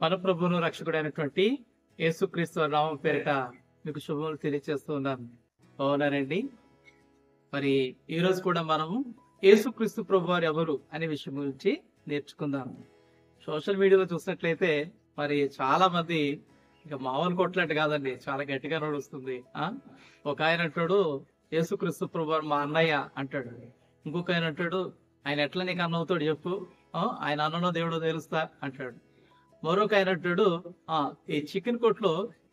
మన ప్రభువును రక్షకుడైనటువంటి యేసుక్రీస్తు నామం పేరిట మీకు శుభములు తెలియజేస్తూ ఉన్నాను. అవునారండి. మరి ఈ రోజు కూడా మనము యేసుక్రీస్తు ప్రభు వారు ఎవరు అనే విషయం గురించి నేర్చుకుందాం. సోషల్ మీడియాలో చూసినట్లయితే మరి చాలా మంది ఇక మామూలు కొట్లాంటి కాదండి, చాలా గట్టిగా నడుస్తుంది. ఒక ఆయన అంటాడు యేసుక్రీస్తు ప్రభు వారు మా అన్నయ్య అంటాడు. ఇంకొక ఆయన అంటాడు ఆయన ఎట్లా నీకు అన్న అవుతాడు చెప్పు, ఆయన అన్ననో దేవుడో తెలుస్తా అంటాడు. మరొక ఆయన అంటాడు ఈ చికెన్ కొట్లో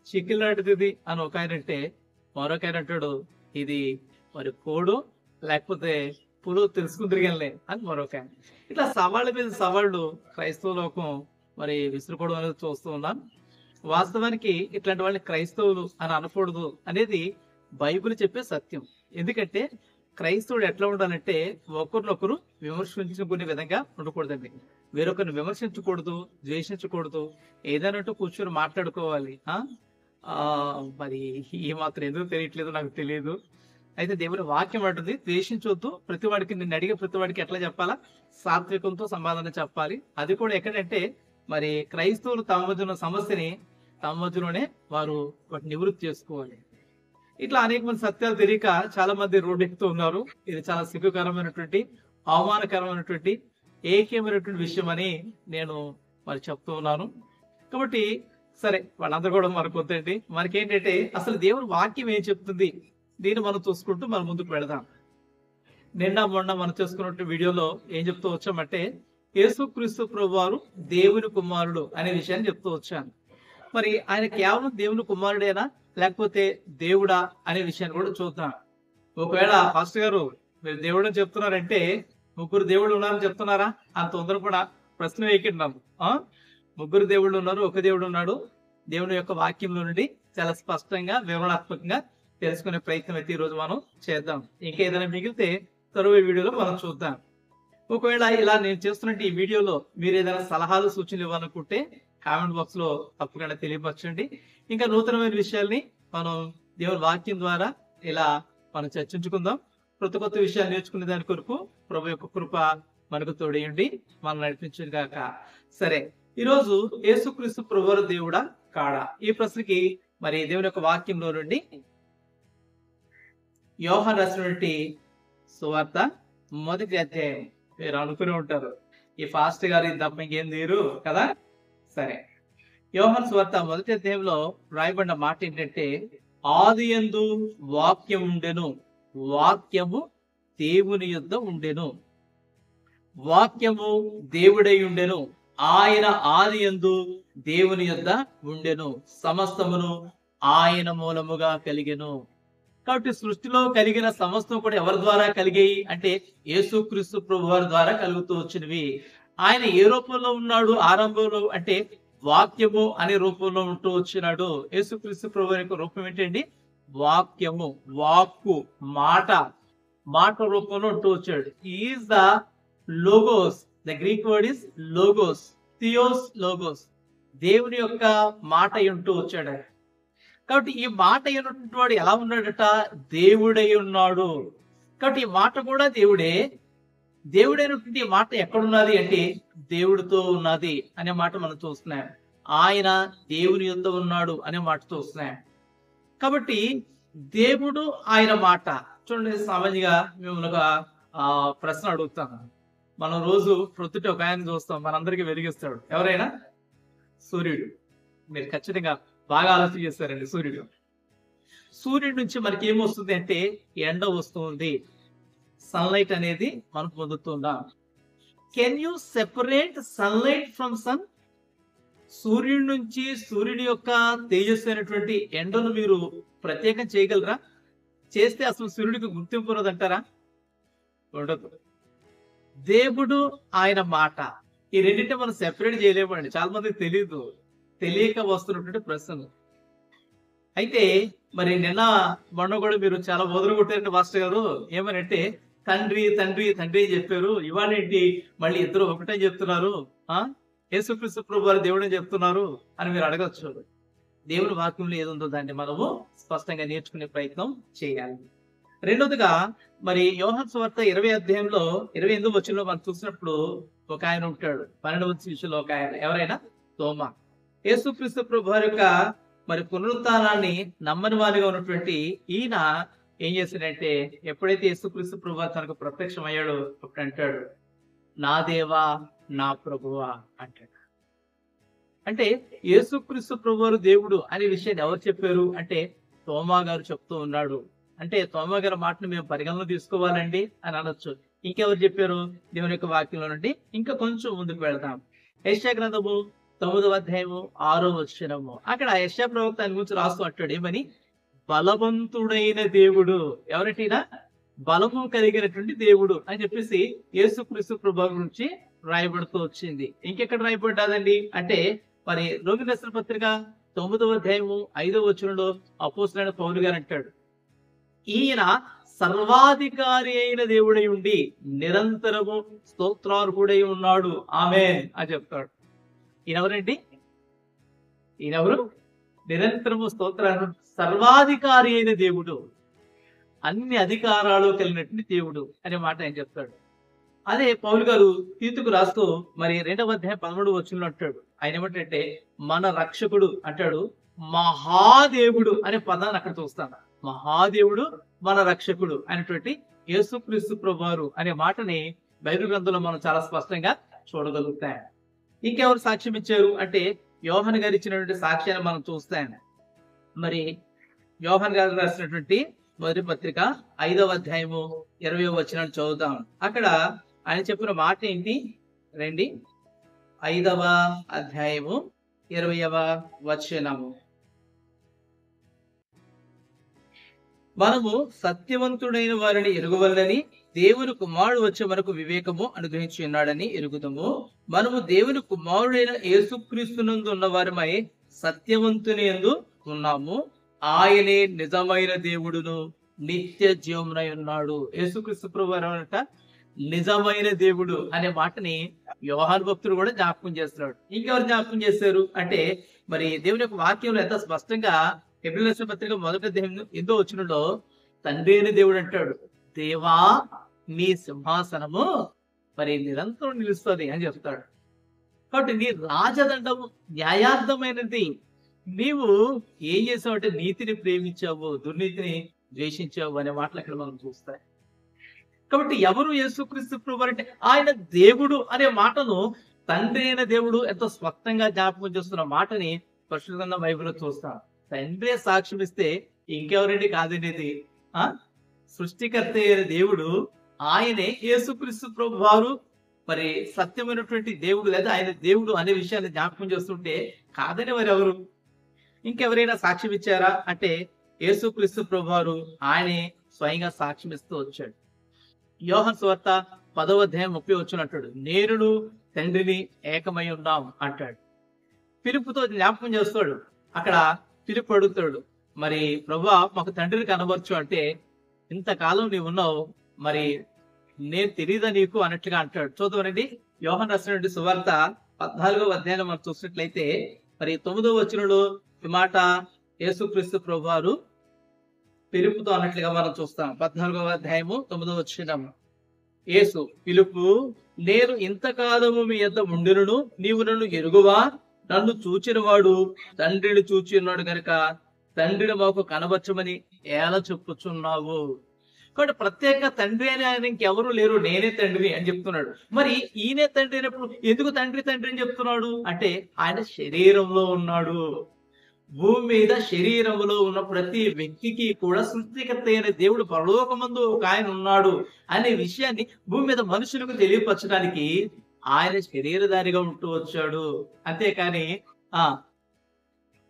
చికెన్ లాంటిది అని ఒక ఆయన అంటే, మరొక ఆయన అంటాడు ఇది మరి కోడు లేకపోతే పులు తెలుసుకుందిరిగానే అని మరొక ఆయన. ఇట్లా సవాళ్ళ మీద సవాళ్ళు క్రైస్తవ లోకం మరి విసురుకోవడం అనేది చూస్తూ ఉన్నాం. వాస్తవానికి ఇట్లాంటి వాళ్ళని క్రైస్తవులు అని అనకూడదు అనేది బైబిల్ చెప్పే సత్యం. ఎందుకంటే క్రైస్తవుడు ఎట్లా ఉండాలంటే ఒకరినొకరు విమర్శించుకునే విధంగా ఉండకూడదండి. వేరొకరిని విమర్శించకూడదు, ద్వేషించకూడదు, ఏదైనా కూర్చొని మాట్లాడుకోవాలి. మరి ఈ మాత్రం ఎందుకు తెలియట్లేదు నాకు తెలియదు. అయితే దేవుని వాక్యం అంటుంది ద్వేషించొద్దు, ప్రతివాడికి నిన్ను అడిగే ప్రతివాడికి ఎట్లా చెప్పాలా, సాత్వికంతో సమాధానం చెప్పాలి. అది కూడా ఎక్కడంటే మరి క్రైస్తవులు తమ మధ్య ఉన్న సమస్యని తమ మధ్యలోనే వారు వాటిని నివృత్తి చేసుకోవాలి. ఇట్లా అనేక మంది సత్యాలు తెలియక చాలా మంది రోడ్డు ఎక్కుతూ ఉన్నారు. ఇది చాలా సిగ్గుకరమైనటువంటి అవమానకరమైనటువంటి ఏకమైనటువంటి విషయం అని నేను మరి చెప్తూ ఉన్నాను. కాబట్టి సరే వాళ్ళందరూ కూడా మనకు వద్దండి. మనకేంటంటే అసలు దేవుని వాక్యం ఏం చెప్తుంది దీన్ని మనం చూసుకుంటూ మనం ముందుకు వెళదాం. మొన్న మనం చేసుకున్న వీడియోలో ఏం చెప్తూ వచ్చామంటే యేసుక్రీస్తు ప్రభువారు దేవుని కుమారుడు అనే విషయాన్ని చెప్తూ వచ్చాను. మరి ఆయన కేవలం దేవుని కుమారుడేనా లేకపోతే దేవుడా అనే విషయాన్ని కూడా చూద్దాం. ఒకవేళ పాస్టర్ గారు మీరు దేవుడు అని చెప్తున్నారంటే ముగ్గురు దేవుళ్ళు ఉన్నారని చెప్తున్నారా అంత తొందర కూడా ప్రశ్న వేయకుంటున్నాము. ముగ్గురు దేవుళ్ళు ఉన్నారు, ఒక దేవుడు ఉన్నాడు. దేవుని యొక్క వాక్యంలో నుండి చాలా స్పష్టంగా వివరణాత్మకంగా తెలుసుకునే ప్రయత్నం అయితే ఈ రోజు మనం చేద్దాం. ఇంకా ఏదైనా మిగిలితే తరువాతి వీడియోలో మనం చూద్దాం. ఒకవేళ ఇలా నేను చేస్తున్నట్టు ఈ వీడియోలో మీరు ఏదైనా సలహాలు సూచనలు ఇవ్వాలనుకుంటే కామెంట్ బాక్స్ లో తప్పకుండా తెలియపరచండి. ఇంకా నూతనమైన విషయాల్ని మనం దేవుని వాక్యం ద్వారా ఇలా మనం చర్చించుకుందాం. కొత్త విషయాలు నేర్చుకునే దాని కొరకు ప్రభు యొక్క కృప మనకు తోడేయండి, మనం నడిపించండి కాక. సరే, ఈరోజు యేసుక్రీస్తు ప్రభువారు దేవుడా కాడా ఈ ప్రశ్నకి మరి దేవుని యొక్క వాక్యంలో నుండి యోహాను రాసినటువంటి సువార్త 1వ అధ్యాయం. మీరు అనుకుని ఉంటారు ఈ ఫాస్ట్ గారు తప్ప ఇంకేం తీరు కదా. సరే, యోహాను సువార్త 1వ అధ్యాయంలో రాయబడిన మాట ఏంటంటే ఆదియందు వాక్యం ఉండెను, వాక్యము దేవుని యొద్ద ఉండెను, వాక్యము దేవుడై ఉండెను, ఆయన ఆదియందు దేవుని యొద్ద ఉండెను, సమస్తమును ఆయన మూలముగా కలిగెను. కాబట్టి సృష్టిలో కలిగిన సమస్తం కూడా ఎవరి ద్వారా కలిగాయి అంటే యేసుక్రీస్తు ప్రభువారి ద్వారా కలుగుతూ వచ్చినవి. ఆయన ఏ రూపంలో ఉన్నాడు ఆరంభంలో అంటే వాక్యము అనే రూపంలో ఉంటూ వచ్చినాడు. యేసుక్రీస్తు ప్రభువారి యొక్క రూపం ఏంటండి? వాక్యము, వాక్కు, మాట రూపంలో ఉంటూ వచ్చాడు. Is the logos. The Greek word is logos, theos logos. దేవుని యొక్క మాట ఉంటూ వచ్చాడు. కాబట్టి ఈ మాట అయినటువంటి వాడు ఎలా ఉన్నాడట? దేవుడై ఉన్నాడు. కాబట్టి ఈ మాట కూడా దేవుడే. దేవుడైనటువంటి మాట ఎక్కడున్నది అంటే దేవుడితో ఉన్నది అనే మాట మనం చూస్తున్నాం. ఆయన దేవుని యొద్ద ఉన్నాడు అనే మాట చూస్తున్నాం. కాబట్టి దేవుడు ఆయన మాట. చూడండి, సామాన్యంగా మేము ఒక ప్రశ్న అడుగుతాను. మనం రోజు ప్రొద్దుట ఒక ఆయన చూస్తాం, మనందరికీ వెలిగిస్తాడు. ఎవరైనా? సూర్యుడు. మీరు ఖచ్చితంగా బాగా ఆలోచన చేస్తారండి. సూర్యుడి నుంచి మనకి ఏమొస్తుంది అంటే ఎండ వస్తుంది, సన్లైట్ అనేది మనం పొందుతున్నాం. Can you separate sunlight from sun? సూర్యుడి నుంచి సూర్యుడి యొక్క తేజస్సు అయినటువంటి ఎండను మీరు ప్రత్యేకం చేయగలరా? చేస్తే అసలు సూర్యుడికి గుర్తింపు ఉన్నదంటారా? ఉండదు. దేవుడు ఆయన మాట, ఈ రెండింటి మనం సెపరేట్ చేయలేమండి. చాలా మందికి తెలియక వస్తున్నటువంటి ప్రశ్నలు. అయితే మరి మొన్న కూడా మీరు చాలా వదులు కొట్టారండి మాస్టర్ గారు. ఏమనంటే తండ్రి తండ్రి తండ్రి చెప్పారు, ఇవాళ ఏంటి మళ్ళీ ఇద్దరు ఒకటే చెప్తున్నారు, యేసుక్రీస్తు ప్రభువారు దేవుడు అని చెప్తున్నారు అని మీరు అడగచ్చు. దేవుని వాక్యంలో ఏదుందో దాన్ని మనము స్పష్టంగా నేర్చుకునే ప్రయత్నం చేయాలి. రెండోదిగా మరి యోహాను సువార్త 20వ అధ్యాయంలో 28వ వచనంలో మనం చూసినప్పుడు ఒక ఆయన ఉంటాడు. 12వ శిష్యులో ఒక ఆయన. ఎవరైనా? తోమా. యేసుక్రీస్తు ప్రభు వారి యొక్క మరి పునరుత్థానాన్ని నమ్మని వారిగా ఉన్నటువంటి ఈయన ఏం చేశాడంటే, ఎప్పుడైతే యేసుక్రీస్తు ప్రభు వారు తనకు ప్రత్యక్షం అయ్యాడో అప్పుడు అంటాడు, నా దేవా నా ప్రభువా అంటాడు. అంటే యేసుక్రీస్తు ప్రభువారు దేవుడు అనే విషయాన్ని ఎవరు చెప్పారు అంటే తోమా గారు చెప్తూ ఉన్నాడు. అంటే తోమా గారి మాటను మేము పరిగణలో తీసుకోవాలండి అని అనొచ్చు. ఇంకెవరు చెప్పారు? దేవుని యొక్క వాక్యంలో నుండి ఇంకా కొంచెం ముందుకు వెళ్దాం. యెషయా గ్రంథము 9వ అధ్యాయము 6వ వచనము. అక్కడ యెషయా ప్రవక్త ఆయన గురించి రాస్తూ అంటాడు ఏమని, బలవంతుడైన దేవుడు. ఎవరంటేనా? బలము కలిగినటువంటి దేవుడు అని చెప్పేసి యేసుక్రీస్తు ప్రభు గురించి రాయబడుతూ వచ్చింది. ఇంకెక్కడ రాయబడ్డాదండి అంటే మరి రోమి రాసిన పత్రిక 9వ అధ్యాయము 5వ వచనంలో అపోస్తలుడైన పౌలు గారు అంటాడు, ఈయన సర్వాధికారి అయిన దేవుడై ఉండి నిరంతరము స్తోత్రార్హుడై ఉన్నాడు, ఆమేన్ అని చెప్తాడు. ఈయనెవరండి? ఈయనెవరు? నిరంతరము స్తోత్రార్హుడు, సర్వాధికారి అయిన దేవుడు, అన్ని అధికారాలు కలిగినటువంటి దేవుడు అనే మాట ఆయన చెప్తాడు. అదే పౌలు గారు తీతుకు రాస్తూ మరి 2వ అధ్యాయం 13వ వచనంలో అంటాడు, ఆయన ఏమంటే మన రక్షకుడు అంటాడు, మహాదేవుడు అనే పదాన్ని అక్కడ చూస్తాను. మహాదేవుడు మన రక్షకుడు అనేటువంటి యేసుక్రీస్తు ప్రభువారు అనే మాటని బైబిల్ గ్రంథంలో మనం చాలా స్పష్టంగా చూడగలుగుతాం. ఇంకెవరు సాక్ష్యం ఇచ్చారు అంటే యోహాను గారు ఇచ్చినటువంటి సాక్ష్యాన్ని మనం చూస్తాం. మరి యోహాను గారు రాసినటువంటి మొదటి పత్రిక 5వ అధ్యాయము 20వ వచనాన్ని చదువుతాం. అక్కడ ఆయన చెప్పిన మాట ఏంటి? రండి, 5వ అధ్యాయము 20వ వచనము. మనము సత్యవంతుడైన వారిని ఎరుగవలనని దేవుని కుమారుడు వచ్చి మనకు వివేకము అనుగ్రహించి ఉన్నాడని ఎరుగుదము. మనము దేవుని కుమారుడైన యేసుక్రీస్తునందు ఉన్న వారమై సత్యవంతుని యందు ఉన్నాము. ఆయనే నిజమైన దేవుడును నిత్య జీవమునై ఉన్నాడు. యేసుక్రీస్తు ప్రభువారంట నిజమైన దేవుడు అనే మాటని యోహాను భక్తుడు కూడా జ్ఞాపకం చేస్తున్నాడు. ఇంకెవరు జ్ఞాపకం చేశారు అంటే మరి దేవుని యొక్క వాక్యంలో ఎంత స్పష్టంగా హెబ్రీయుల రాసిన పత్రిక 1వ అధ్యాయం 8వ వచనంలో తండ్రి అయిన దేవుడు అంటాడు, దేవా నీ సింహాసనము మరి నిరంతరం నిలుస్తుంది అని చెప్తాడు. కాబట్టి నీ రాజదండము న్యాయార్థమైనది. నీవు ఏం చేసావు అంటే నీతిని ప్రేమించావు, దుర్నీతిని ద్వేషించావు అనే మాటలు అక్కడ మనం చూస్తాయి. కాబట్టి ఎవరు యేసుక్రీస్తు ప్రభువు అంటే ఆయన దేవుడు అనే మాటను తండ్రి అయిన దేవుడు ఎంతో స్పష్టంగా జ్ఞాపకం చేస్తున్న మాటని పరిశుద్ధ బైబిల్లో చూస్తాం. తండ్రే సాక్ష్యం ఇస్తే ఇంకెవరండి కాదనేది? సృష్టికర్త అయిన దేవుడు ఆయనే యేసుక్రీస్తు ప్రభు వారు మరి సత్యమైనటువంటి దేవుడు లేదా ఆయన దేవుడు అనే విషయాన్ని జ్ఞాపకం చేస్తుంటే కాదని వారు ఎవరు? ఇంకెవరైనా సాక్ష్యం ఇచ్చారా అంటే యేసుక్రీస్తు ప్రభు వారు ఆయనే స్వయంగా సాక్ష్యం ఇస్తూ వచ్చాడు. యోహాను సువార్త 10వ అధ్యాయం 30వ వచనం అంటాడు, నేనును తండ్రిని ఏకమై ఉన్నాం అంటాడు. ఫిలిప్పుతో జ్ఞాపకం చేస్తాడు. అక్కడ ఫిలిప్పు అడుగుతాడు, మరి ప్రభువా మాకు తండ్రిని కనబరచు అంటే, ఇంతకాలం నీవు ఉన్నావు, మరి నేను తెలియదా నీకు అన్నట్లుగా అంటాడు. చూద్దామండి, యోహాను రాసినటువంటి సువార్త 14వ అధ్యాయం మనం చూసినట్లయితే మరి 9వ వచనంలో ఈ మాట యేసుక్రీస్తు ప్రభువారు ఫిలిప్పుతో అన్నట్లుగా మనం చూస్తాం. 14వ అధ్యాయము 9వ వచనం, యేసు ఫిలిప్పు, నేను ఇంతకాలము మీ యొద్ద ఉండును, నీవు నన్ను ఎరుగువా? నన్ను చూచిన వాడు తండ్రిని చూచి ఉన్నాడు కనుక తండ్రిని మాకు కనబరచమని ఎలా చెప్పుచున్నావు? కాబట్టి ప్రత్యేక తండ్రి అని ఆయన ఇంకెవరు లేరు, నేనే తండ్రి అని చెప్తున్నాడు. మరి ఈయనే తండ్రి అయినప్పుడు ఎందుకు తండ్రి తండ్రి అని చెప్తున్నాడు అంటే ఆయన శరీరంలో ఉన్నాడు. భూమి మీద శరీరంలో ఉన్న ప్రతి వ్యక్తికి కూడా సృష్టికర్త అయిన దేవుడు పరలోకమందు ఒక ఆయన ఉన్నాడు అనే విషయాన్ని భూమి మీద మనుషులకు తెలియపరచడానికి ఆయన శరీరధారిగా ఉంటూ వచ్చాడు. అంతేకాని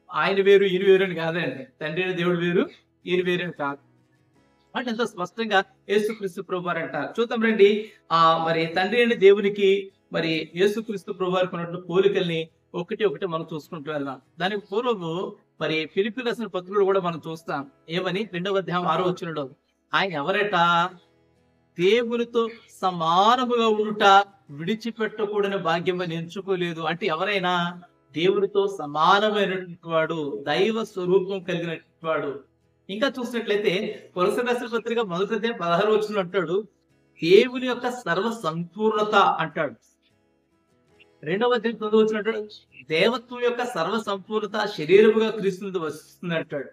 ఆయన వేరు ఈయన వేరు అని కాదండి. తండ్రి అయిన దేవుడు వేరు, ఈయన వేరు అని కాదు అంటే ఎంతో స్పష్టంగా యేసుక్రీస్తు ప్రభువారు అంటారు. చూద్దాం రండి. మరి తండ్రి అయిన దేవునికి మరి యేసుక్రీస్తు ప్రభువారికి ఉన్నటువంటి పోలికల్ని ఒకటి మనం చూసుకుంటూ వెళ్దాం. దానికి పూర్వము మరి ఫిలిప్పీయులకు రాసిన పత్రికలు కూడా మనం చూస్తాం. ఏమని? 2వ అధ్యాయం 6వ వచనంలో ఆయన ఎవరట? దేవునితో సమానముగా ఉండుట విడిచిపెట్టకూడని భాగ్యం అని ఎంచుకోలేదు. అంటే ఎవరైనా దేవునితో సమానమైనటువంటి వాడు, దైవ స్వరూపం కలిగినటువంటి వాడు. ఇంకా చూసినట్లయితే కొలస్సీయులకు రాసిన పత్రిక 1వ అధ్యాయం 16వ వచనంలో అంటాడు, దేవుని యొక్క సర్వ సంపూర్ణత అంటాడు. రెండవ అధ్యాయం 9వ వచనం అంటాడు, దేవత్వం యొక్క సర్వ సంపూర్ణత శరీరముగా క్రీస్తు వస్తుంది అంటాడు.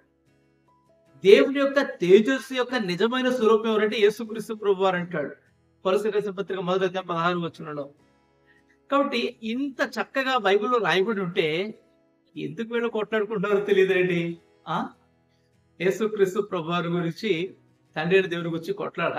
దేవుని యొక్క తేజస్సు యొక్క నిజమైన స్వరూపం ఎవరంటే యేసుక్రీస్తు ప్రభువారు అంటాడు. కొలస్సీయులకు రాసిన పత్రిక 1వ అధ్యాయం 16వ వచనంలో. కాబట్టి ఇంత చక్కగా బైబిల్లో రాయబడి ఉంటే ఎందుకు వీళ్ళు కొట్లాడుకుంటారో తెలియదండి. యేసుక్రీస్తు ప్రభువారి గురించి, తండ్రి అయిన దేవుని గురించి కొట్లాడ.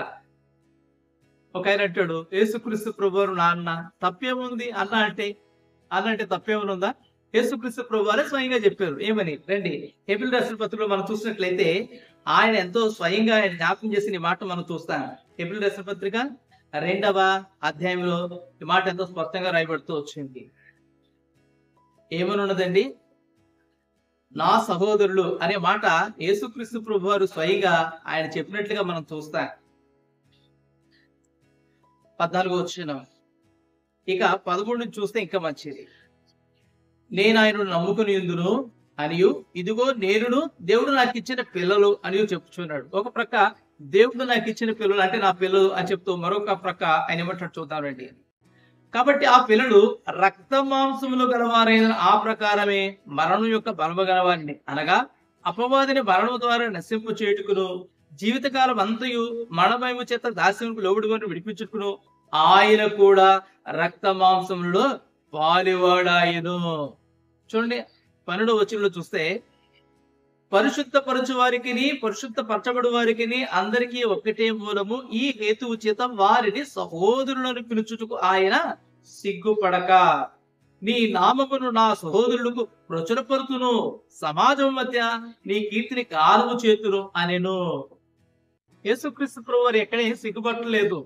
ఒక ఆయన అంటాడు, యేసుక్రీస్తు ప్రభువారు నాన్న, తప్పేముంది అన్న అంటే తప్పేమని ఉందా? యేసుక్రీస్తు ప్రభువారే స్వయంగా చెప్పారు. ఏమని? రండి, హెబ్రీయులకు రాసిన పత్రికలో మనం చూసినట్లయితే ఆయన ఎంతో స్వయంగా ఆయన జ్ఞాపకం చేసిన ఈ మాట మనం చూస్తాం. హెబ్రీయులకు రాసిన పత్రిక 2వ అధ్యాయంలో ఈ మాట ఎంతో స్పష్టంగా రాయబడుతూ వచ్చింది. ఏమని ఉన్నదండి? నా సహోదరులు అనే మాట యేసుక్రీస్తు ప్రభువారు స్వయంగా ఆయన చెప్పినట్లుగా మనం చూస్తాం. 14వ వచనం. ఇక 13 నుంచి చూస్తే ఇంకా మంచిది. నేను ఆయనను నమ్ముకుని ఉందును అనియు, ఇదిగో నేనును దేవుడు నాకు ఇచ్చిన పిల్లలు అని చెప్పుచున్నాడు. ఒక ప్రక్క దేవుడు నాకు ఇచ్చిన పిల్లలు అంటే నా పిల్లలు అని చెప్తూ, మరొక ప్రక్క ఆయన ఏమంటాడు చూద్దామండి. కాబట్టి ఆ పిల్లలు రక్త మాంసములు గలవారైన ఆ ప్రకారమే మరణం యొక్క బలము గలవారిని, అనగా అపవాదిని మరణం ద్వారా నశింపు చేయుటకును, జీవితకాలం అంతయు మరణభయము చేత దాస్యముకు లోబడి విడిపించుకును ఆయన కూడా రక్త మాంసములలో పాలివాడాయను. చూడండి 12వ వచనంలో చూస్తే, పరిశుద్ధపరచు వారికి పరిశుద్ధపరచబడు వారికి అందరికీ ఒక్కటే మూలము, ఈ హేతువు చేత వారిని సహోదరులను పిలుచుటకు ఆయన సిగ్గుపడక నీ నామమును నా సహోదరులకు ప్రచురపరుతును, సమాజం మధ్య నీ కీర్తిని కాలము చేతును అనెను. యేసుక్రీస్తు ప్రభువారు ఎక్కడే సిగ్గుపట్టలేదు.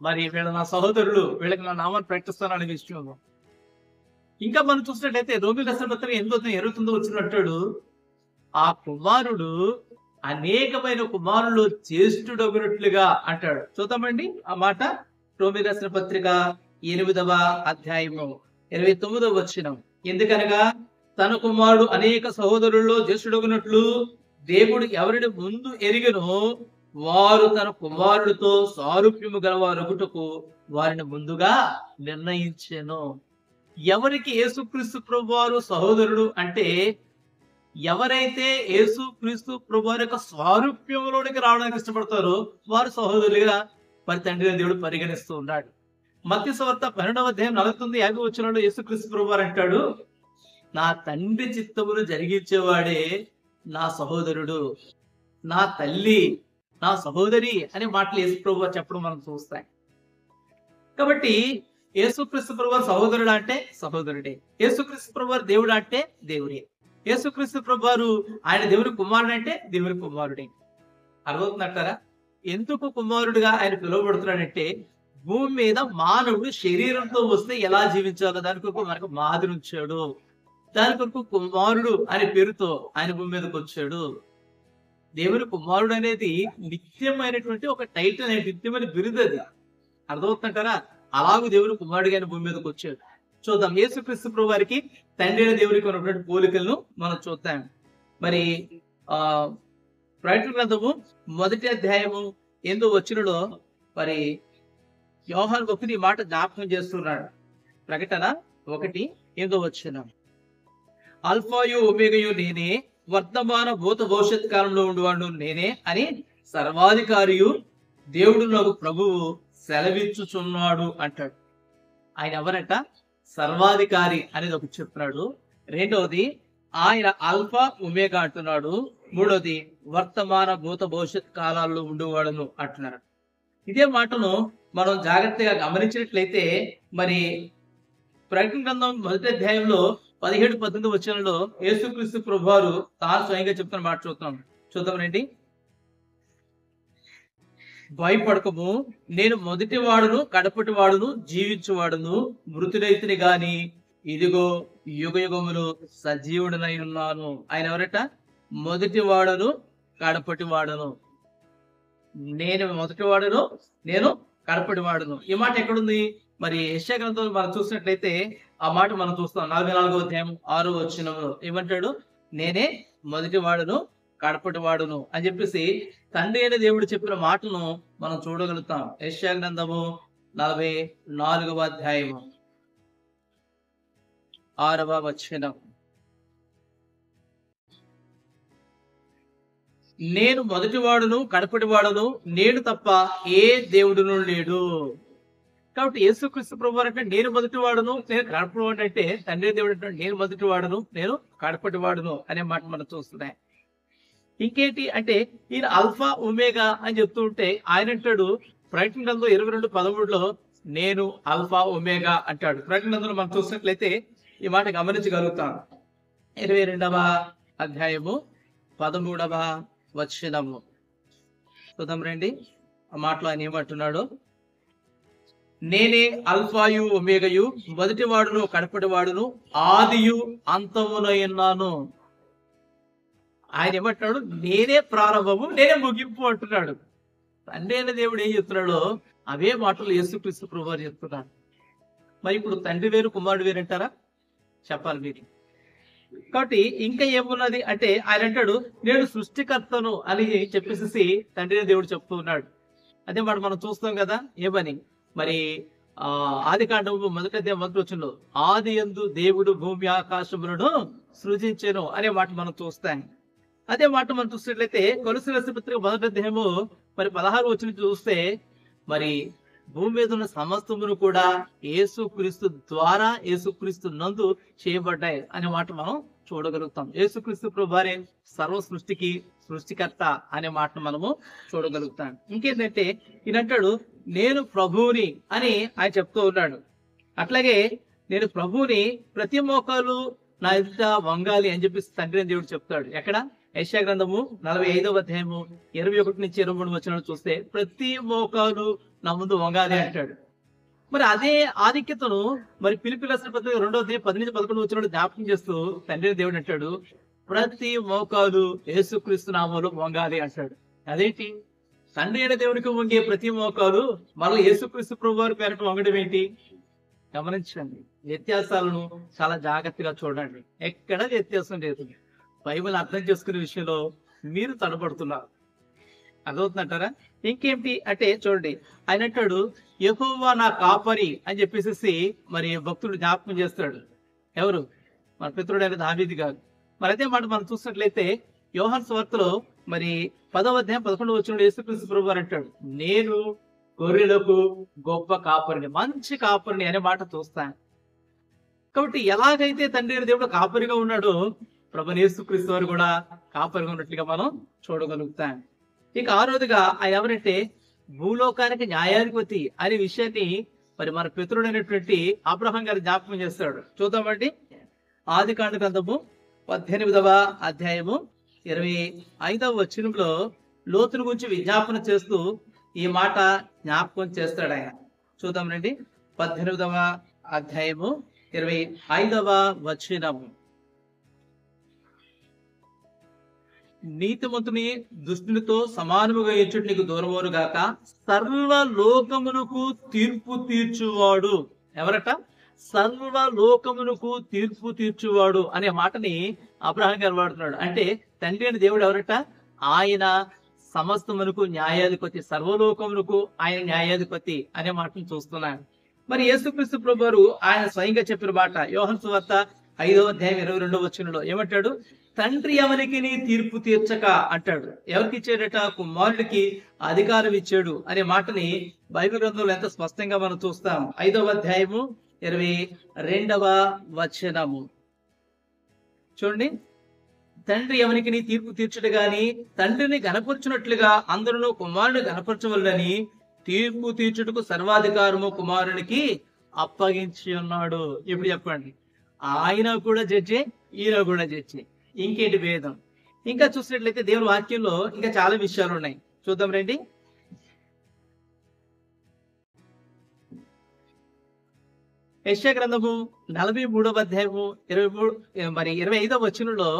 మరి వీళ్ళ నా సహోదరులు, వీళ్ళకి నా నామాన్ని ప్రకటిస్తాననే విషయం. ఇంకా మనం చూసినట్లయితే రోమీయులకు రాసిన పత్రిక 8వ వచ్చినట్టు, ఆ కుమారుడు అనేకమైన కుమారులు జ్యేష్ఠుడొగినట్లుగా అంటాడు. చూద్దామండి ఆ మాట. రోమీయులకు రాసిన పత్రిక 8వ అధ్యాయము 29వ వచనం. ఎందుకనగా తన కుమారుడు అనేక సహోదరుల్లో జ్యేష్ఠుడొగినట్లు దేవుడు ఎవరిని ముందు ఎరిగెనో వారు తన కుమారుడితో సారూప్యము గలవారొకటకు వారిని ముందుగా నిర్ణయించెను. ఎవరికి యేసుక్రీస్తు ప్రభువారు సహోదరుడు అంటే, ఎవరైతే యేసుక్రీస్తు ప్రభువారి యొక్క స్వారూప్యంలోనికి రావడానికి ఇష్టపడతారో వారు సహోదరులుగా మరి తండ్రి దేవుడు పరిగణిస్తూ ఉన్నాడు. మత్తయి సువార్త 12వ అధ్యాయం 49-50 వచనంలో యేసుక్రీస్తు ప్రభువారు అంటాడు, నా తండ్రి చిత్తమును జరిగించేవాడే నా సహోదరుడు, నా తల్లి, నా సహోదరి అనే మాటలు యేసు ప్రభువారు చెప్పడం మనం చూస్తాం. కాబట్టి యేసుక్రీస్తు ప్రభువారు సహోదరుడు అంటే సహోదరుడే, యేసుక్రీస్తు ప్రభువారు దేవుడు అంటే దేవుడే, యేసుక్రీస్తు ప్రభువారు ఆయన దేవుని కుమారుడు అంటే దేవుని కుమారుడే. అర్థమవుతుందంటారా? ఎందుకు కుమారుడుగా ఆయన పిలువబడుతున్నాడంటే, భూమి మీద మానవుడు శరీరంతో వస్తే ఎలా జీవించాలో దాని కొరకు మనకు మాదిరి ఉంచాడు. దాని కొరకు కుమారుడు అనే పేరుతో ఆయన భూమి మీదకి వచ్చాడు. దేవుని కుమారుడు అనేది నిత్యమైనటువంటి ఒక టైటిల్, అనే నిత్యమైన బిరుదు. అది అర్థమవుతుంటారా? అలాగూ దేవుని కుమారుడిగా ఆయన భూమి మీదకి వచ్చాడు. చూద్దాం యేసుక్రీస్తు ప్రభువారికి తండ్రి అయిన దేవునికి ఉన్నటువంటి పోలికలను మనం చూద్దాం. మరి ప్రకటన గ్రంథము 1వ అధ్యాయము 8వ వచనంలో మరి యోహాను భక్తుడు ఈ మాట జ్ఞాపకం చేస్తున్నాడు. ప్రకటన 1:8 వచనం. అల్ఫాయు ఒమేగయు నేనే, వర్తమాన భూత భవిష్యత్ కాలంలో ఉండేవాడు నేనే అని సర్వాధికారియు దేవుడు నాకు ప్రభువు సెలవిచ్చుచున్నాడు అంటాడు. ఆయన ఎవరంట? సర్వాధికారి అనేది ఒకటి చెప్తున్నాడు. రెండవది ఆయన ఆల్ఫా ఒమేగా అంటున్నాడు. మూడవది వర్తమాన భూత భవిష్యత్ కాలాల్లో ఉండేవాడును అంటున్నాడు. ఇదే మాటను మనం జాగ్రత్తగా గమనించినట్లయితే మరి ప్రకటన గ్రంథం 1వ అధ్యాయంలో 17-18 వచనంలో యేసుక్రీస్తు ప్రభువారు తాను స్వయంగా చెప్తున్న మాట చూద్దామండి. భయపడకము, నేను మొదటి వాడును కడపటి వాడును జీవించువాడును, మృతుడైతిని గాని ఇదిగో యుగ యుగములు సజీవుడనై ఉన్నాను. ఆయన ఎవరట? మొదటి వాడును కడపటి వాడును. నేను మొదటి వాడును, నేను కడపటి వాడును. ఈ మాట ఎక్కడుంది? మరి యెషయా గ్రంథంలో మనం చూసినట్లయితే ఆ మాట మనం చూస్తాం. 44వ అధ్యాయం 6వ వచనంలో ఏమంటాడు? నేనే మొదటి వాడును కడపటి వాడును అని చెప్పేసి తండ్రి అయిన దేవుడు చెప్పిన మాటను మనం చూడగలుగుతాం. యెషయా గ్రంథము 44వ అధ్యాయము 6వ వచనం. నేను మొదటివాడును కడపటివాడును, నేను తప్ప ఏ దేవుడును లేడు. కాబట్టి యేసుక్రీస్తు ప్రభువారు అంటే నేను మొదటివాడును, నేను కడపటివాడు అంటే తండ్రి దేవుడు అంటే నేను మొదటివాడును, నేను కడపటివాడును అనే మాట మనం చూస్తున్నాయి. ఇంకేంటి అంటే ఈయన అల్ఫా ఒమేగా అని చెప్తూ ఉంటే ఆయన అంటాడు ప్రకటన గ్రంథం 22:13 నేను అల్ఫా ఒమేగా అంటాడు. ప్రకటన గ్రంథంలో మనం చూసినట్లయితే ఈ మాట గమనించగలుగుతాం. 22వ అధ్యాయము 13వ వచనము చూద్దాం రండి. ఆ మాటలో ఆయన ఏమంటున్నాడు, నేనే అల్ఫాయు ఒమేగయు, మొదటివాడును కడపటివాడును, ఆదియు అంతమునయున్నాను. ఆయన ఏమంటున్నాడు, నేనే ప్రారంభము నేనే ముగింపు అంటున్నాడు. తండ్రి అయిన దేవుడు ఏం చెప్తున్నాడో అవే మాటలు యేసుక్రీస్తు ప్రభువారు చెప్తున్నాడు. మరి ఇప్పుడు తండ్రి వేరు కుమారుడు వేరు అంటారా? చెప్పాలి మీరు. కాబట్టి ఇంకా ఏమున్నది అంటే ఆయన అంటాడు నేను సృష్టికర్తను అని చెప్పేసి తండ్రి అయిన దేవుడు చెప్తూ ఉన్నాడు. అదే మాట మనం చూస్తాం కదా. ఏమని మరి ఆది కాండము 1:1 ఆది యందు దేవుడు భూమి ఆకాశములను సృజించెను అనే మాట మనం చూస్తాం. అదే మాట మనం చూసినట్లయితే కొలస్సీయుల రాసిన పత్రిక 1వ మరి 16 వచనం చూస్తే మరి భూమి మీద ఉన్న సమస్తమును కూడా యేసుక్రీస్తు ద్వారా యేసుక్రీస్తు నందు చేయబడ్డాయి అనే మాట మనం చూడగలుగుతాం. యేసుక్రీస్తు ప్రభువారే సర్వ సృష్టికి సృష్టికర్త అనే మాటను మనము చూడగలుగుతాం. ఇంకేంటంటే ఈయనంటాడు నేను ప్రభువుని అని ఆయన చెప్తూ ఉన్నాడు. అట్లాగే నేను ప్రభువుని, ప్రతి మోకాలు నా ఎదుట వంగాలి అని చెప్పేసి తండ్రి దేవుడు చెప్తాడు. ఎక్కడ? యెషయా గ్రంథము 45వ అధ్యాయము 21-23 వచనాలు చూస్తే ప్రతి మోకాలు నా ముందు వంగాలి అంటాడు. మరి అదే ఆధిక్యతను మరి ఫిలిప్పీయుల రాసిన పత్రిక 2వ అధ్యాయం 10-11 వచనాలు జ్ఞాపకం చేస్తూ తండ్రి దేవుడు అంటాడు ప్రతి మోకాలు యేసుక్రీస్తు నామములో వంగాలి అంటాడు. అదేంటి? తండ్రి అయిన దేవునికి వంగే ప్రతి మోకాలు మరలా యేసుక్రీస్తు ప్రభువారి పేరట వంగడం ఏంటి? గమనించండి. వ్యత్యాసాలను చాలా జాగ్రత్తగా చూడండి. ఎక్కడ వ్యత్యాసం లేదు. బైబిల్ అర్థం చేసుకునే విషయంలో మీరు తడబడుతున్నారు. అదవుతుందంటారా? ఇంకేంటి అంటే చూడండి, ఆయన అంటాడు యెహోవా నా కాపరి అని చెప్పేసి మరి భక్తుడు జ్ఞాపకం చేస్తాడు. ఎవరు? మన పితరుడైన దావీదు గారు. మరి అదే మాట మనం చూసినట్లయితే యోహాను సువార్తలో మరి 10వ అధ్యాయం 11వ వచనంలో యేసుక్రీస్తు ప్రభువారు అంటాడు నేను గొర్రెలకు గొప్ప కాపరిని, మంచి కాపరిని అనే మాట చూస్తాను. కాబట్టి ఎలాగైతే తండ్రి అయిన దేవుడు కాపరిగా ఉన్నాడో ప్రభువైన యేసుక్రీస్తు వారు కూడా కాపరిగా ఉన్నట్లుగా మనం చూడగలుగుతాం. ఇక 6వదిగా ఆయన ఎవరంటే భూలోకానికి న్యాయాధిపతి అనే విషయాన్ని మరి మన పితరుడైనటువంటి అబ్రహాం గారు జ్ఞాపకం చేస్తాడు. చూద్దామండి. ఆదికాండ గ్రంథము 18వ అధ్యాయము 25వ వచనంలో లోతును గురించి విజ్ఞాపన చేస్తూ ఈ మాట జ్ఞాపకం చేస్తాడు ఆయన. చూద్దాం రండి. 18వ అధ్యాయము 25వ వచనము. నీతిమంతుని దుష్టునితో సమానముగా ఎంచుట నీకు దూరమవును గాక, సర్వలోకమునకు తీర్పు తీర్చువాడు. ఎవరట? సర్వలోకమునకు తీర్పు తీర్చువాడు అనే మాటని అబ్రహాం గారు వాడుతున్నాడు. అంటే తండ్రి అయిన దేవుడు ఎవరట? ఆయన సమస్తమునకు న్యాయాధిపతి, సర్వలోకమునకు ఆయన న్యాయాధిపతి అనే మాటను చూస్తున్నాను. మరి యేసుక్రీస్తు ప్రభువారు ఆయన స్వయంగా చెప్పిన మాట యోహాను సువార్త 5వ అధ్యాయం 22వ వచనంలో ఏమంటాడు? తండ్రి ఎవరికి తీర్పు తీర్చక అంటాడు. ఎవరికి ఇచ్చాడట? కుమారుడికి అధికారం ఇచ్చాడు అనే మాటని బైబిల్ గ్రంథంలో ఎంత స్పష్టంగా మనం చూస్తాం. 5వ అధ్యాయము 22వ వచనము చూడండి. తండ్రి ఎవరికి తీర్పు తీర్చడు గాని తండ్రిని గణపరచునట్లుగా అందరూ కుమారుని గణపరచవలనని తీర్పు తీర్చుటకు సర్వాధికారము కుమారునికి అప్పగించి ఉన్నాడు. ఇప్పుడు చెప్పండి, ఆయన కూడా జడ్జే, ఈయన కూడా జడ్జే. ఇంకేంటి భేదం? ఇంకా చూసినట్లయితే దేవుని వాక్యంలో ఇంకా చాలా విషయాలు ఉన్నాయి. చూద్దాం రండి. యెషయా గ్రంథము 43వ అధ్యాయము 25వ వచనంలో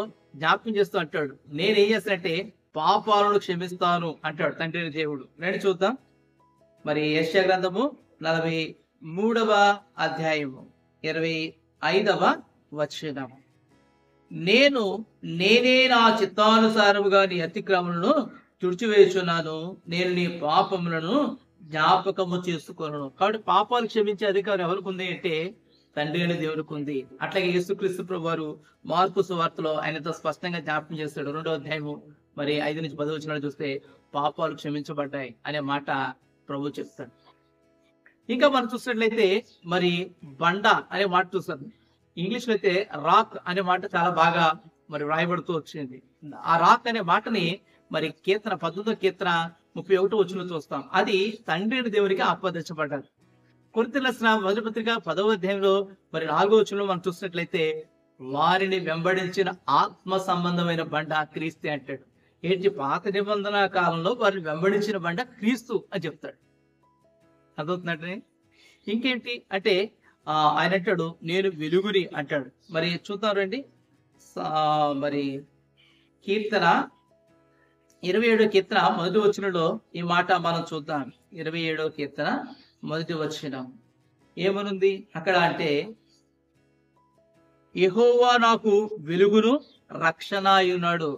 జ్ఞాపకం చేస్తూ అంటాడు నేనేం చేస్తానంటే పాపాలను క్షమిస్తాను అంటాడు తండ్రి దేవుడు. రండి చూద్దాం. మరి యెషయా గ్రంథము 43వ అధ్యాయము 25వ వచనం. నేనే నా చిత్తానుసారముగా నీ అతిక్రమలను తుడిచివేయుచున్నాను, నేను నీ పాపములను జ్ఞాపకము చేసుకొను. కాబట్టి పాపాలు క్షమించే అధికారం ఎవరికి ఉంది అంటే తండ్రి అయిన దేవునికి ఉంది. అట్లాగే యేసుక్రీస్తు ప్రభు వారు మార్కు సువార్తలో ఆయనతో స్పష్టంగా జ్ఞాపకం చేస్తాడు. 2వ అధ్యాయము మరి 5 నుంచి 10 వచనాలు చూస్తే పాపాలు క్షమించబడ్డాయి అనే మాట ప్రభు చెప్తాడు. ఇంకా మనం చూసినట్లయితే మరి బండ అనే మాట చూస్తాం. ఇంగ్లీష్ లో అయితే రాక్ అనే మాట చాలా బాగా మరి వ్రాయబడుతూ వచ్చింది. ఆ రాక్ అనే మాటని మరి కీర్తన 18వ కీర్తన 31వ వచనంలో చూస్తాం. అది తండ్రి అయిన దేవునికి ఆపాదించబడ్డారు. కొరింథీయులకు రాసిన మొదటి పత్రిక 10వ అధ్యాయంలో మరి 4వ వచనంలో మనం చూసినట్లయితే వారిని వెంబడించిన ఆత్మ సంబంధమైన బండ క్రీస్తు అంటాడు. ఏంటి, పాత నిబంధన కాలంలో వారిని వెంబడించిన బండ క్రీస్తు అని చెప్తాడు. అర్థవుతుందంటే ఇంకేంటి అంటే ఆయన అంటాడు నేను వెలుగుని అంటాడు. మరి చూద్దాం రండి. మరి కీర్తన 27వ కీర్తన మొదటి వచనంలో ఈ మాట మనం చూద్దాం. 27వ కీర్తన మొదటి వచనం ఏమనుంది అక్కడ అంటే, యెహోవా నాకు వెలుగును రక్షణ అయ్యున్నాడు.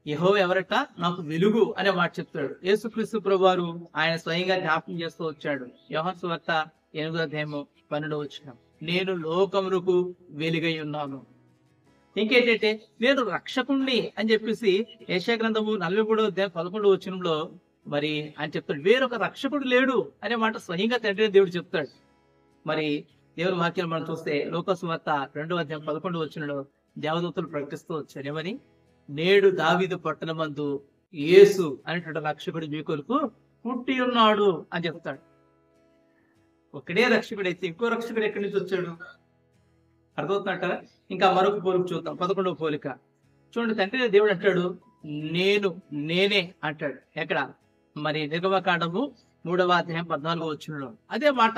యెహోవా ఎవరట? నాకు వెలుగు అనే మాట చెప్తాడు. యేసుక్రీస్తు ప్రభువారు ఆయన స్వయంగా జ్ఞాపకం చేస్తూ వచ్చాడు. యోహాను సువార్త 8వ అధ్యాయము 12వ వచనం, నేను లోకమునకు వెలుగై ఉన్నాను. ఇంకేంటంటే నేను రక్షకుణ్ణి అని చెప్పేసి యెషయా గ్రంథము 43వ అధ్యాయం 11వ వచనంలో మరి ఆయన చెప్తాడు. వేరొక రక్షకుడు లేడు అనే మాట స్వయంగా తండ్రి దేవుడు చెప్తాడు. మరి దేవుని వాక్యం మనం చూస్తే లోకాసు వార్త 2వ అధ్యాయం 11వ వచనంలో దేవదూతలు ప్రకటిస్తూ వచ్చారు. ఏమని? నేడు దావీదు పట్టణమందు యేసు అనేటువంటి రక్షకుడు మీ కొరకు పుట్టి ఉన్నాడు అని చెప్తాడు. ఒకడే రక్షకుడు అయితే ఇంకో రక్షకుడు ఎక్కడి నుంచి వచ్చాడు? అర్థమవుతుందంటారా? ఇంకా మరొక పోలిక చూద్దాం. 11వ పోలిక చూడండి. తండ్రి దేవుడు అంటాడు నేనే అంటాడు. ఎక్కడ? మరి నిర్గమకాండము 3వ అధ్యాయం 14వ వచనంలో అదే మాట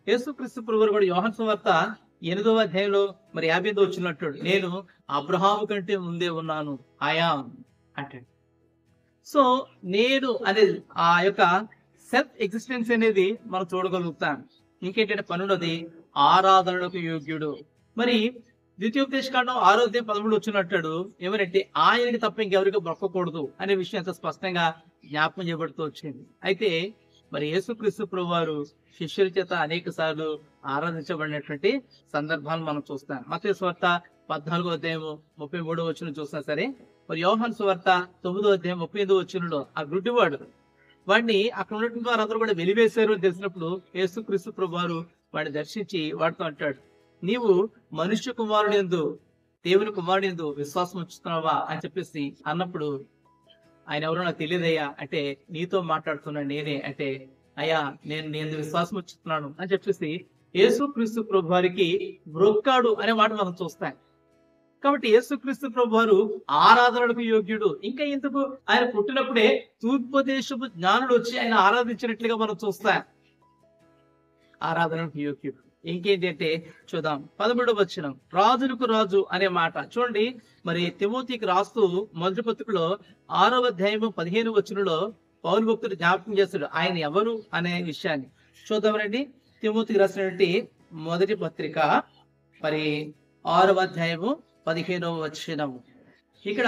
యేసుక్రీస్తు ప్రభువు కూడా యోహాను సువార్త 8వ అధ్యాయంలో మరి 50వ వచనంలో అంటాడు నేను అబ్రహాము కంటే ముందే ఉన్నాను ఆయా అంటాడు. సో నేను అనేది ఆ యొక్క సెల్ఫ్ ఎగ్జిస్టెన్స్ అనేది మనం చూడగలుగుతాం. ఇంకేంటంటే 12వది ఆరాధనలకు యోగ్యుడు. మరి ద్వితీయోపదేశకాండం 6వ అధ్యాయం 13 వచ్చినట్టాడు ఏమనంటే ఆయనకి తప్ప ఇంకెవరికి బ్రొక్కకూడదు అనే విషయం ఎంత స్పష్టంగా జ్ఞాపకం చేయబడుతూ వచ్చింది. అయితే మరి యేసుక్రీస్తు ప్రభువారు శిష్యుల చేత అనేక సార్లు ఆరాధించబడినటువంటి సందర్భాలను మనం చూస్తాం. మత్తయి సువార్త 14వ అధ్యాయము 33వ వచనం చూసినా సరే, మరి యోహాను సువార్త 9వ అధ్యాయం 35వ వచనంలో ఆ గుడ్డివాడు వాడిని అక్కడ ఉన్నటువంటి వారందరూ కూడా వెలివేశారు అని తెలిసినప్పుడు యేసుక్రీస్తు ప్రభువారు వాడిని దర్శించి వాడితో అంటాడు నీవు మనుష్య కుమారుని యందు దేవుని కుమారుని యందు విశ్వాసం ఉంచుతున్నావా అని చెప్పేసి అన్నప్పుడు ఆయన ఎవరో నాకు తెలియదయ్యా అంటే నీతో మాట్లాడుతున్నా నేనే అంటే అయ్యా నేను విశ్వాసం ఉంచుతున్నాను అని చెప్పేసి యేసుక్రీస్తు ప్రభు వారికి బ్రొక్కాడు అనే మాట మనం చూస్తాం. కాబట్టి యేసుక్రీస్తు ప్రభు వారు ఆరాధనకు యోగ్యుడు. ఇంకా ఎందుకు ఆయన పుట్టినప్పుడే తూర్పుదేశపు జ్ఞానుడు వచ్చి ఆయన ఆరాధించినట్లుగా మనం చూస్తాం. ఆరాధనకు యోగ్యుడు. ఇంకేంటి అంటే చూద్దాం 13వ వచనం రాజులకు రాజు అనే మాట చూడండి. మరి తిమోతికి రాస్తూ మొదటి పత్రికలో 6వ అధ్యాయము 15వ వచనంలో పౌలు భక్తుడు జ్ఞాపకం చేస్తాడు ఆయన ఎవరు అనే విషయాన్ని. చూద్దామండి. తిమోతికి రాసినటువంటి మొదటి పత్రిక మరి 6వ అధ్యాయము 15వ వచనం. ఇక్కడ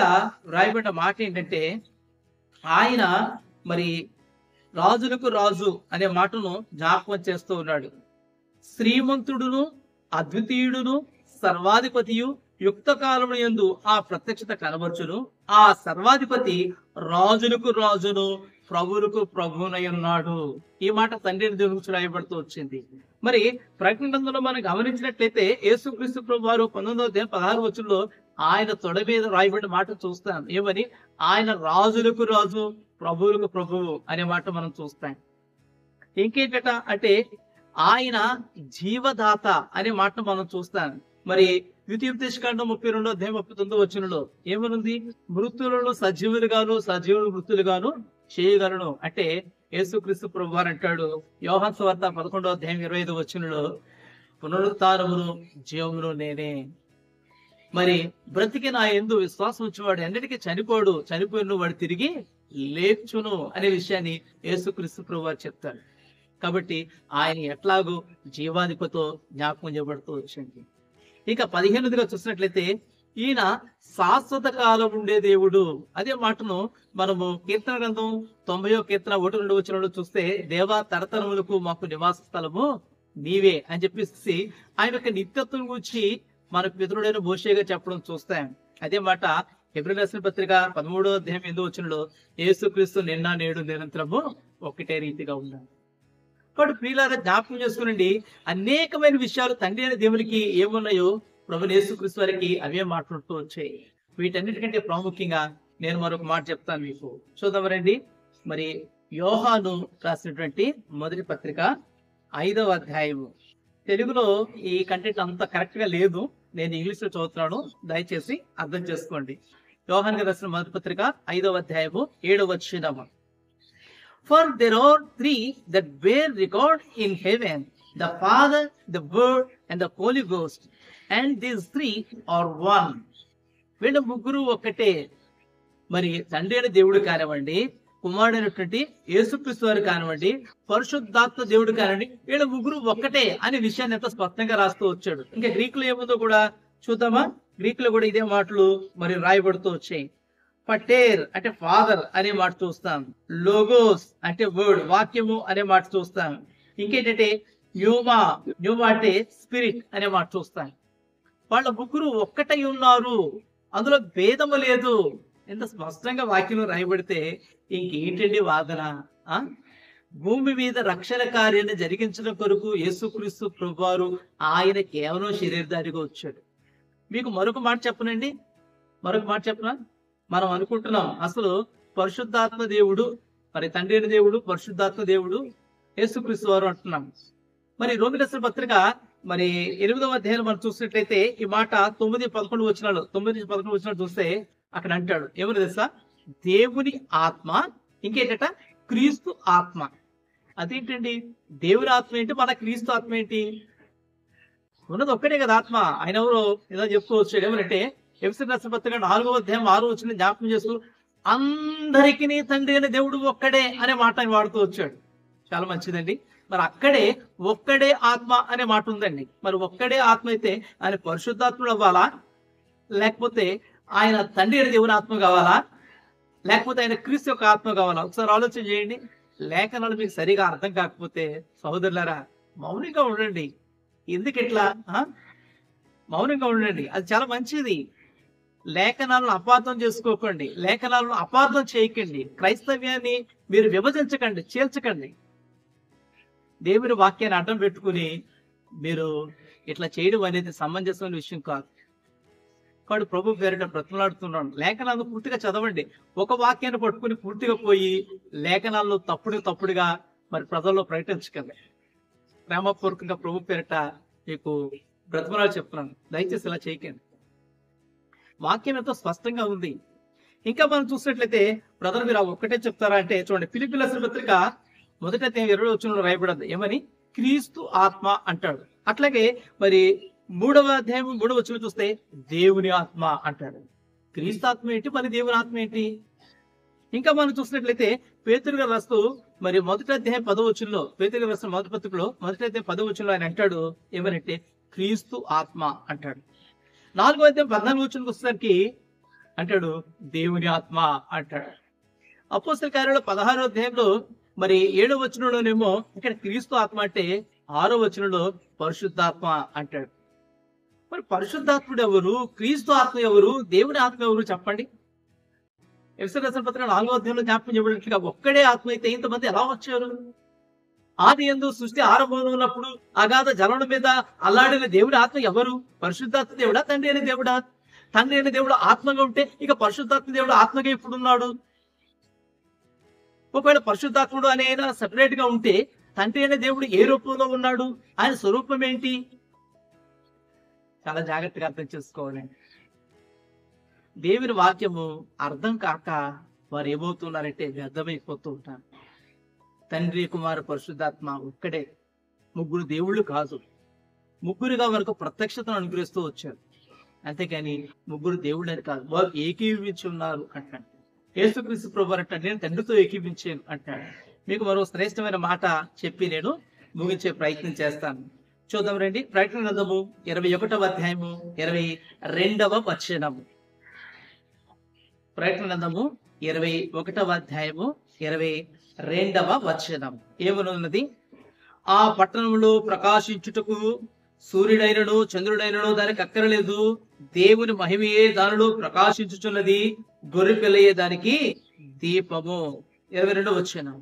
రాయబడిన మాట ఏంటంటే ఆయన మరి రాజులకు రాజు అనే మాటను జ్ఞాపకం చేస్తూ ఉన్నాడు. శ్రీమంతుడును అద్వితీయుడును సర్వాధిపతియు యుక్త కాలము యందు ఆ ప్రత్యక్షత కనబరచును. ఆ సర్వాధిపతి రాజులకు రాజును ప్రభువులకు ప్రభువునై ఉన్నాడు. ఈ మాట తండ్రి దేవునికి రాయబడుతూ వచ్చింది. మరి ప్రకటన గ్రంథంలో మనం గమనించినట్లయితే యేసుక్రీస్తు ప్రభు వారు 19వ అధ్యాయం 16వ వచనంలో ఆయన తొడ మీద రాయబడిన మాట చూస్తాం. ఏమని? ఆయన రాజులకు రాజు ప్రభువులకు ప్రభువు అనే మాట మనం చూస్తాం. ఇంకేంటట అంటే ఆయన జీవదాత అనే మాట మనం చూస్తాం. మరి ద్వితీయోపదేశకాండం 32వ అధ్యాయం 39వ వచనంలో ఏమనుంది? మృతులను సజీవులుగాను సజీవులు మృతులుగాను చేయగలను అంటే యేసుక్రీస్తు ప్రభు వారు అంటాడు యోహాను సువార్త 11వ అధ్యాయం 25వ వచనంలో పునరుత్థానమును జీవమును నేనే. మరి బ్రతికి నా యందు విశ్వాసం ఉంచేవాడు ఎన్నటికీ చనిపోడు, చనిపోయిన వాడు తిరిగి లేచును అనే విషయాన్ని యేసుక్రీస్తు ప్రభు వారు చెప్తారు. కాబట్టి ఆయన ఎట్లాగో జీవాధిపతితో జ్ఞాపకం చేయబడుతూ వచ్చింది. ఇక 15గా చూసినట్లయితే ఈయన శాశ్వత కాలం ఉండే దేవుడు. అదే మాటను మనము కీర్తన గ్రంథం 90వ కీర్తన 1-2 వచనంలో చూస్తే దేవా తరతరములకు మాకు నివాస స్థలము నీవే అని చెప్పేసి ఆయన యొక్క నిత్యత్వం గురించి మనకు పితరుడైన మోషేగా చెప్పడం చూస్తాం. అదే మాట హెబ్రీయులకు రాసిన పత్రిక 13వ అధ్యాయం 8వ వచనంలో యేసుక్రీస్తు నిన్న నేడు నిరంతరము ఒకటే రీతిగా ఉన్నాడు. కాబట్టి ప్రియులారా జ్ఞాపకం చేసుకునండి, అనేకమైన విషయాలు తండ్రి అనే దేవునికి ఏమున్నాయో ప్రభువైన యేసుక్రీస్తు వారికి అవే మాట్లాడుతూ వచ్చాయి. వీటన్నిటికంటే ప్రాముఖ్యంగా నేను మరొక మాట చెప్తాను మీకు. చూద్దాం రండి. మరి యోహాను రాసినటువంటి మొదటి పత్రిక 5వ అధ్యాయము. తెలుగులో ఈ కంటెంట్ అంత కరెక్ట్ గా లేదు, నేను ఇంగ్లీష్ లో చదువుతున్నాను, దయచేసి అర్థం చేసుకోండి. యోహాను రాసిన మొదటి పత్రిక 5వ అధ్యాయము 7వ వచనము. For there are three that bear record in heaven, the Father, the Word, and the Holy Ghost, and these three are one. వీళ్ళ ముగ్గురు ఒక్కటే. మరి తండ్రి అయిన దేవుడు కానివ్వండి, కుమారుడైనటువంటి యేసుక్రీస్తు వారు కానివ్వండి, పరిశుద్ధాత్మ దేవుడు కానివ్వండి, వీళ్ళ ముగ్గురు ఒక్కటే అనే విషయాన్ని ఎంతో స్పష్టంగా రాస్తూ వచ్చాడు. ఇంకా గ్రీకులో ఏముందో కూడా చూద్దామా? గ్రీకులో కూడా ఇదే మాటలు మరి రాయబడుతూ వచ్చాయి. పటేర్ అంటే ఫాదర్ అనే మాట చూస్తాం. లోగోస్ అంటే వర్డ్, వాక్యము అనే మాట చూస్తాం. ఇంకేంటంటే న్యూమా అంటే స్పిరిట్ అనే మాట చూస్తాం. వాళ్ళ ముగ్గురు ఒక్కటై ఉన్నారు, అందులో భేదము లేదు. ఎంత స్పష్టంగా వాక్యం రాయబడితే ఇంకేంటండి వాదన? భూమి మీద రక్షణ కార్యాన్ని జరిగించడం కొరకు యేసుక్రీస్తు ప్రభువారు ఆయన కేవలం శరీరధారిగా వచ్చాడు. మీకు మరొక మాట చెప్పనండి, మరొక మాట చెప్పనా? మనం అనుకుంటున్నాం అసలు పరిశుద్ధాత్మ దేవుడు, మరి తండ్రి అయిన దేవుడు, పరిశుద్ధాత్మ దేవుడు, యేసుక్రీస్తు వారు అంటున్నాం. మరి రోమీయులకు రాసిన పత్రిక మరి 8వ అధ్యాయం మనం చూసినట్లయితే ఈ మాట 9-11 వచనాలు 9-11 వచనాలు చూస్తే అక్కడ అంటాడు ఏమని తెలుసా? దేవుని ఆత్మ, ఇంకేంటట క్రీస్తు ఆత్మ. అదేంటండి? దేవుని ఆత్మ ఏంటి, మన క్రీస్తు ఆత్మ ఏంటి? ఉన్నది ఒక్కటే కదా ఆత్మ. ఆయన ఎవరో ఏదో చెప్పుకోవచ్చు. ఏమనంటే ఎఫెసీయులకు రాసిన పత్రిక 4వ అధ్యాయం 6వ వచనం జ్ఞాపకం చేస్తూ అందరికీ తండ్రి అనే దేవుడు ఒక్కడే అనే మాట ఆయన వాడుతూ వచ్చాడు. చాలా మంచిదండి. మరి అక్కడే ఒక్కడే ఆత్మ అనే మాట ఉందండి. మరి ఒక్కడే ఆత్మ అయితే ఆయన పరిశుద్ధాత్ముడు అవ్వాలా, లేకపోతే ఆయన తండ్రి అనే దేవుని ఆత్మ కావాలా, లేకపోతే ఆయన క్రీస్తు యొక్క ఆత్మ కావాలా? ఒకసారి ఆలోచన చేయండి. లేఖనాలు మీకు సరిగా అర్థం కాకపోతే సహోదరులారా మౌనంగా ఉండండి. ఎందుకు ఇట్లా మౌనంగా ఉండండి? అది చాలా మంచిది. లేఖనాలను అపార్థం చేసుకోకండి, లేఖనాలను అపార్థం చేయకండి, క్రైస్తవ్యాన్ని మీరు విభజించకండి, చీల్చకండి. దేవుని వాక్యాన్ని అడ్డం పెట్టుకుని మీరు ఇట్లా చేయడం అనేది సమంజసమైన విషయం కాదు. కాబట్టి ప్రభు పేరిట బ్రతిమలాడుతున్నాను, లేఖనాలను పూర్తిగా చదవండి. ఒక వాక్యాన్ని పట్టుకుని పూర్తిగా పోయి లేఖనాల్లో తప్పుడుగా మరి ప్రజల్లో ప్రకటించకండి. ప్రేమపూర్వకంగా ప్రభు పేరిట మీకు బ్రతిమలాడు చెప్తున్నాను, దయచేసి ఇలా చేయకండి. వాక్యం ఎంతో స్పష్టంగా ఉంది. ఇంకా మనం చూసినట్లయితే బ్రదర్ మీరు ఒక్కటే చెప్తారా అంటే చూడండి, ఫిలిప్పీయులకు రాసిన పత్రిక 1వ అధ్యాయం 20వ వచనంలో రాయబడింది ఏమని? క్రీస్తు ఆత్మ అంటాడు. అట్లాగే మరి 3వ అధ్యాయం 3వ వచనం చూస్తే దేవుని ఆత్మ అంటాడు. క్రీస్తు ఆత్మ ఏంటి, మరి దేవుని ఆత్మ ఏంటి? ఇంకా మనం చూసినట్లయితే పేతురు గారు రాస్తూ మరి 1వ అధ్యాయం 10వ వచనంలో, పేతురు గారు రాసిన మొదటి పత్రికలో 1వ అధ్యాయం 10వ వచనంలో ఆయన అంటాడు ఏమనంటే క్రీస్తు ఆత్మ అంటాడు. 4వ అధ్యాయం 14వ వచనంకి వచ్చేసరికి అంటాడు దేవుని ఆత్మ అంటాడు. అపోస్తల కార్యాలు 16వ అధ్యాయంలో మరి 7వ వచనంలోనేమో ఇక్కడ క్రీస్తు ఆత్మ అంటే 6వ వచనంలో పరిశుద్ధాత్మ అంటాడు. మరి పరిశుద్ధాత్ముడు ఎవరు, క్రీస్తు ఆత్మ ఎవరు, దేవుని ఆత్మ ఎవరు చెప్పండి? ఎఫెసీయులకు రాసిన పత్రిక 4వ అధ్యాయంలో జ్ఞాపకం చేయబడినట్లుగా ఒక్కడే ఆత్మ అయితే ఇంతమంది ఎలా వచ్చారు? ఆది యందు సృష్టి ఆరంభంలో ఉన్నప్పుడు అగాధ జలం మీద అల్లాడిన దేవుడి ఆత్మ ఎవరు? పరిశుద్ధాత్మ దేవుడా, తండ్రి అయిన దేవుడా? తండ్రి అయిన దేవుడు ఆత్మగా ఉంటే ఇక పరిశుద్ధాత్మ దేవుడు ఆత్మగా ఎప్పుడున్నాడు? ఒకవేళ పరిశుద్ధాత్ముడు అనే ఆయన సెపరేట్ గా ఉంటే తండ్రి అనే దేవుడు ఏ రూపంలో ఉన్నాడు, ఆయన స్వరూపం ఏంటి? చాలా జాగ్రత్తగా అర్థం చేసుకోవాలి. దేవుని వాక్యము అర్థం కాక వారు ఏమవుతున్నారంటే వ్యర్థమైపోతూ ఉంటారు. తండ్రి కుమార పరిశుద్ధాత్మ ఒక్కడే, ముగ్గురు దేవుళ్ళు కాదు. ముగ్గురుగా మనకు ప్రత్యక్షతను అనుగ్రహిస్తూ వచ్చారు, అంతేకాని ముగ్గురు దేవుళ్ళు అని కాదు. వారు ఏకీవించి ఉన్నారు అంటాడు. యేసుక్రీస్తు ప్రభువు అంటాడు నేను తండ్రితో ఏకీవించాను అంటాడు. మీకు మరో శ్రేష్టమైన మాట చెప్పి నేను ముగించే ప్రయత్నం చేస్తాను. చూద్దాం రండి. ప్రకటన గ్రంథము 21వ అధ్యాయము 22వ వచనము. ప్రకటన గ్రంథము 21వ అధ్యాయము 22వ వచనం ఏమనున్నది? ఆ పట్టణంలో ప్రకాశించుటకు సూర్యుడైనను చంద్రుడైనను దానికి అక్కరలేదు, దేవుని మహిమయే దానిలో ప్రకాశించుచున్నది, గొర్రె పిల్లయే దానికి దీపము. 22 వచనం.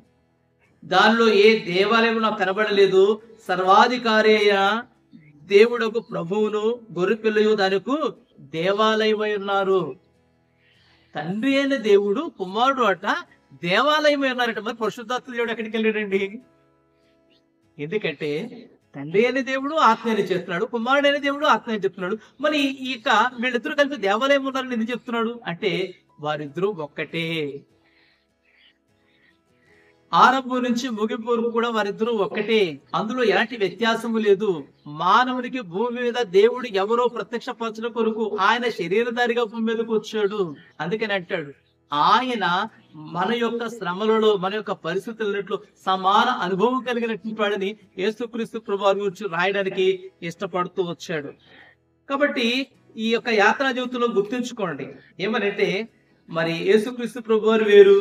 దానిలో ఏ దేవాలయం నాకు కనబడలేదు, సర్వాధికారి అయిన దేవుడకు ప్రభువును గొర్రె పిల్లయు దానికి దేవాలయమై ఉన్నారు. తండ్రి అయిన దేవుడు కుమారుడు అట దేవాలయమై ఉన్నారట. మరి పరిశుద్ధాత్మ దేవుడు ఎక్కడికి వెళ్ళాడండి? ఎందుకంటే తండ్రి అయిన దేవుడు ఆత్మని చెప్తున్నాడు, కుమారుడు అయిన దేవుడు ఆత్మని చెప్తున్నాడు. మరి ఇక వీళ్ళిద్దరూ కలిపి దేవాలయం ఉన్నారని ఎందుకు చెప్తున్నాడు అంటే వారిద్దరూ ఒక్కటే. ఆరంభం నుంచి ముగింపు వరకు కూడా వారిద్దరూ ఒక్కటే. అందులో ఎలాంటి వ్యత్యాసము లేదు. మానవునికి భూమి మీద దేవుడు ఎవరో ప్రత్యక్షపరచడం కొరకు ఆయన శరీరధారిగా భూమి మీదకి వచ్చాడు. అందుకని అంటాడు ఆయన మన యొక్క శ్రమలలో మన యొక్క పరిస్థితులన్నింటిలో సమాన అనుభవం కలిగినటువంటి వాడిని యేసుక్రీస్తు ప్రభువారి గురించి రాయడానికి ఇష్టపడుతూ వచ్చాడు. కాబట్టి ఈ యొక్క యాత్రా జీవితంలో గుర్తుంచుకోండి ఏమనంటే మరి యేసుక్రీస్తు ప్రభువారు వేరు,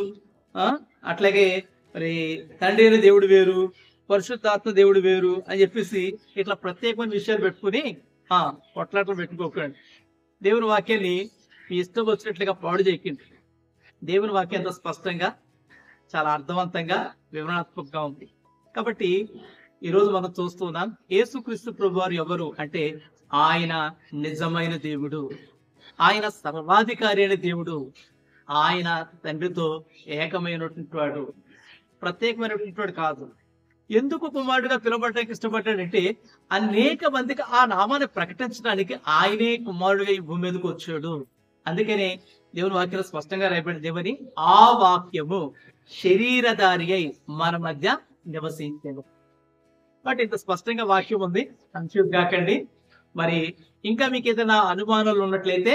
అట్లాగే మరి తండ్రి అయిన దేవుడు వేరు, పరిశుద్ధాత్మ దేవుడు వేరు అని చెప్పేసి ఇట్లా ప్రత్యేకమైన విషయాలు పెట్టుకుని కొట్లాటలు పెట్టుకోకండి. దేవుని వాక్యాన్ని మీ ఇష్టం వచ్చినట్లుగా పాడు చేయకండి. దేవుని వాక్యం అంత స్పష్టంగా చాలా అర్థవంతంగా వివరణాత్మకంగా ఉంది. కాబట్టి ఈరోజు మనం చూస్తున్నాం యేసుక్రీస్తు ప్రభువారు ఎవరు అంటే ఆయన నిజమైన దేవుడు, ఆయన సర్వాధికారి అయిన దేవుడు, ఆయన తండ్రితో ఏకమైనటువంటి వాడు, ప్రత్యేకమైనటువంటి వాడు కాదు. ఎందుకు కుమారుడిగా పిలువబడటానికి ఇష్టపడ్డాడంటే అనేక మందికి ఆ నామాన్ని ప్రకటించడానికి ఆయనే కుమారుడిగా ఈ భూమి మీదకి వచ్చాడు. అందుకనే దేవుని వాక్యంలో స్పష్టంగా రాయబడింది ఏమని, ఆ వాక్యము శరీరధారి అయి మన మధ్య నివసించాడు. బట్ ఇంత స్పష్టంగా వాక్యం ఉంది, కన్ఫ్యూజ్ కాకండి. మరి ఇంకా మీకు ఏదైనా అనుమానాలు ఉన్నట్లయితే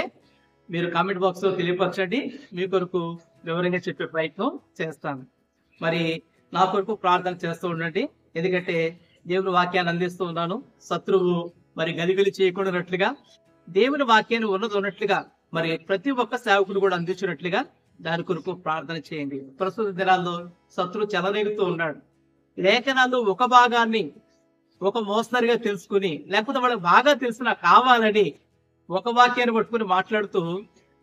మీరు కామెంట్ బాక్స్ లో తెలియపరచండి, మీ కొరకు వివరంగా చెప్పే ప్రయత్నం చేస్తాను. మరి నా కొరకు ప్రార్థన చేస్తూ ఉండండి, ఎందుకంటే దేవుని వాక్యాన్ని అందిస్తూ ఉన్నాను. శత్రువు మరి గలిగలి చేయకూడనట్లుగా దేవుని వాక్యాన్ని ఉన్నట్లుగా మరి ప్రతి ఒక్క సేవకుడు కూడా అందించినట్లుగా దాని కొరకు ప్రార్థన చేయండి. ప్రస్తుత దినాల్లో శత్రువు చెలరేగుతూ ఉన్నాడు. లేఖనాలు ఒక భాగాన్ని ఒక మోస్తరుగా తెలుసుకుని, లేకపోతే వాళ్ళకి బాగా తెలిసిన కావాలని ఒక వాక్యాన్ని పట్టుకుని మాట్లాడుతూ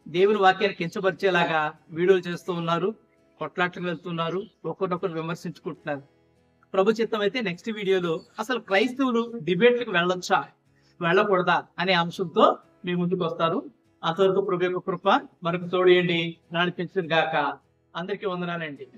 దేవుని వాక్యాన్ని కించపరిచేలాగా వీడియోలు చేస్తూ ఉన్నారు, కొట్లాట్లకు వెళ్తున్నారు, ఒకరినొకరు విమర్శించుకుంటున్నారు. ప్రభు చిత్తం అయితే నెక్స్ట్ వీడియోలో అసలు క్రైస్తవులు డిబేట్లకు వెళ్ళొచ్చా వెళ్ళకూడదా అనే అంశంతో మీ ముందుకు వస్తారు. అంతవరకు ప్రభు యొక్క కృప మనకు తోడేయండి, నడిపించను గాక. అందరికీ వందనాలండి.